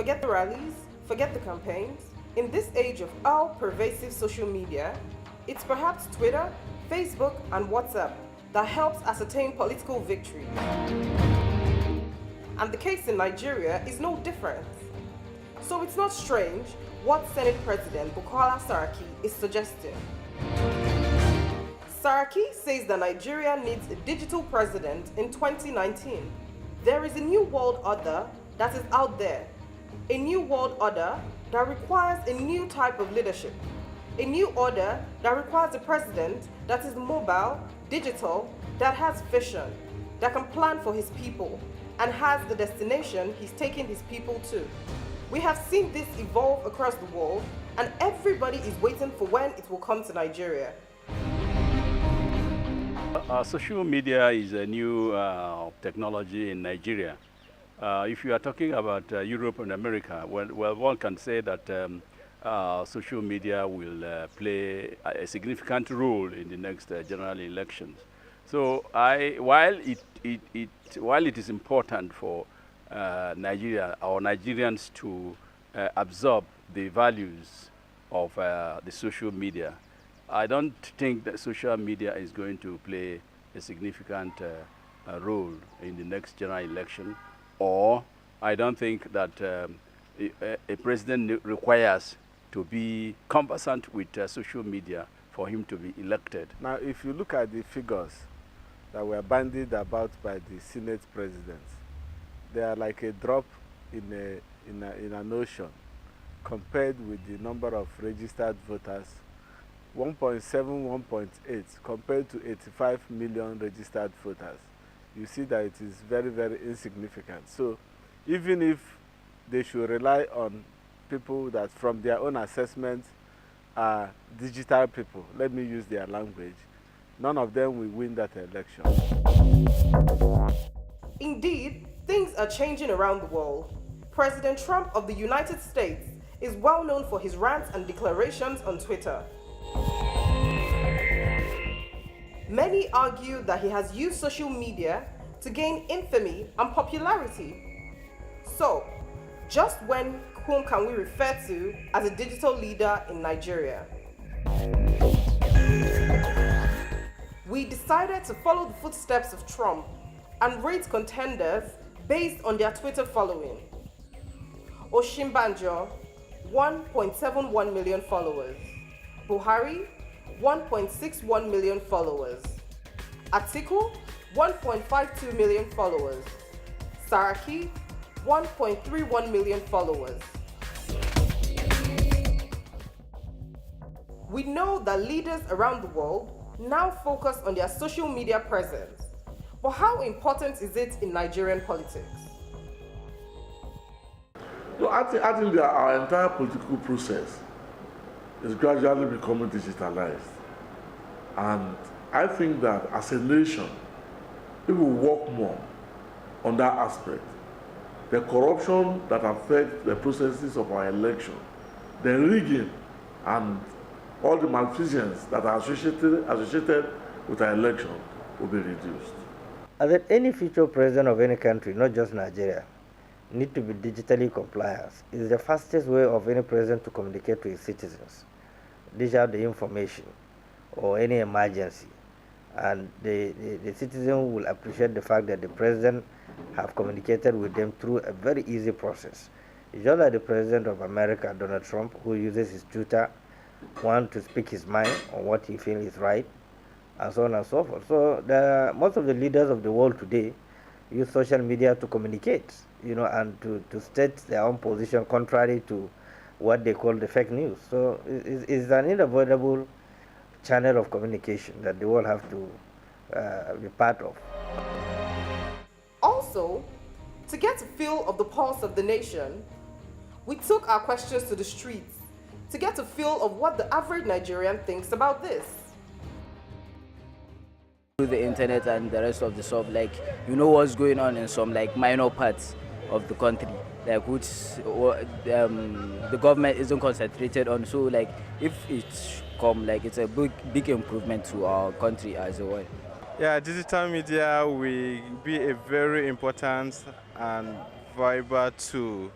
Forget the rallies, forget the campaigns. In this age of all-pervasive social media, it's perhaps Twitter, Facebook, and WhatsApp that helps ascertain political victory. And the case in Nigeria is no different. So it's not strange what Senate President Bukola Saraki is suggesting. Saraki says that Nigeria needs a digital president in 2019. There is a new world order that is out there. A new world order that requires a new type of leadership. A new order that requires a president that is mobile, digital, that has vision, that can plan for his people, and has the destination he's taking his people to. We have seen this evolve across the world, and everybody is waiting for when it will come to Nigeria. Social media is a new technology in Nigeria. If you are talking about Europe and America, well, one can say that social media will play a significant role in the next general elections. So while it is important for Nigeria or Nigerians to absorb the values of the social media, I don't think that social media is going to play a significant role in the next general election, or I don't think that a president requires to be conversant with social media for him to be elected. Now, if you look at the figures that were bandied about by the Senate presidents, they are like a drop in an ocean compared with the number of registered voters. 1.7, 1.8 compared to 85 million registered voters. You see that it is very, very insignificant. So even if they should rely on people that from their own assessment are digital people, let me use their language, none of them will win that election. Indeed, things are changing around the world. President Trump of the United States is well known for his rants and declarations on Twitter. Many argue that he has used social media to gain infamy and popularity. So, just whom can we refer to as a digital leader in Nigeria? We decided to follow the footsteps of Trump and rate contenders based on their Twitter following. Osinbajo, 1.71 million followers. Buhari, 1.61 million followers. Atiku, 1.52 million followers. Saraki, 1.31 million followers. We know that leaders around the world now focus on their social media presence. But how important is it in Nigerian politics? So I think that our entire political process is gradually becoming digitalized. And I think that as a nation, if we work more on that aspect, the corruption that affects the processes of our election, the rigging, and all the malfeasance that are associated with our election will be reduced. I think any future president of any country, not just Nigeria, need to be digitally compliant. It's the fastest way of any president to communicate to his citizens. Dish out the information or any emergency. And the citizen will appreciate the fact that the president have communicated with them through a very easy process. It's just like the president of America, Donald Trump, who uses his Twitter, to speak his mind on what he feels is right, and so on and so forth. So most of the leaders of the world today use social media to communicate, and to state their own position contrary to what they call the fake news. So it's an unavoidable channel of communication that the world have to be part of. Also, to get a feel of the pulse of the nation, we took our questions to the streets to get a feel of what the average Nigerian thinks about this. Through the internet and the rest of the stuff, what's going on in some minor parts of the country, which the government isn't concentrated on. So if it's it's a big improvement to our country as a whole. Yeah, digital media will be a very important and viable tool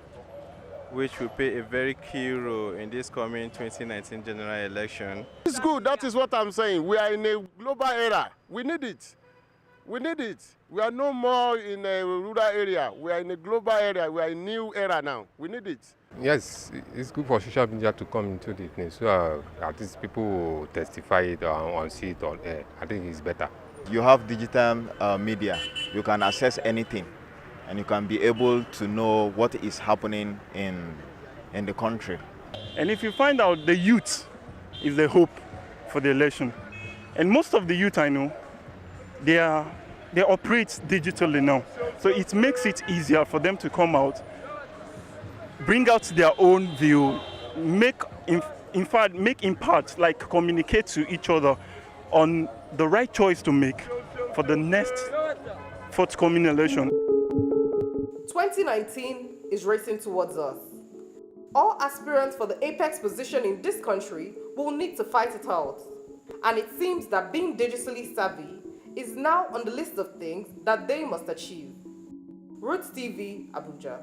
which will play a very key role in this coming 2019 general election. It's good, that is what I'm saying. We are in a global era. We need it. We need it. We are no more in a rural area. We are in a global area. We are in a new era now. We need it. Yes, it's good for social media to come into the thing so at least people will testify it or see it on air. I think it's better. You have digital media. You can access anything and you can be able to know what is happening in the country. And if you find out the youth is the hope for the election, and most of the youth I know, they operate digitally now. So it makes it easier for them to come out, bring out their own view, make impact, like communicate to each other on the right choice to make for the next forthcoming election. 2019 is racing towards us. All aspirants for the apex position in this country will need to fight it out. And it seems that being digitally savvy is now on the list of things that they must achieve. Roots TV, Abuja.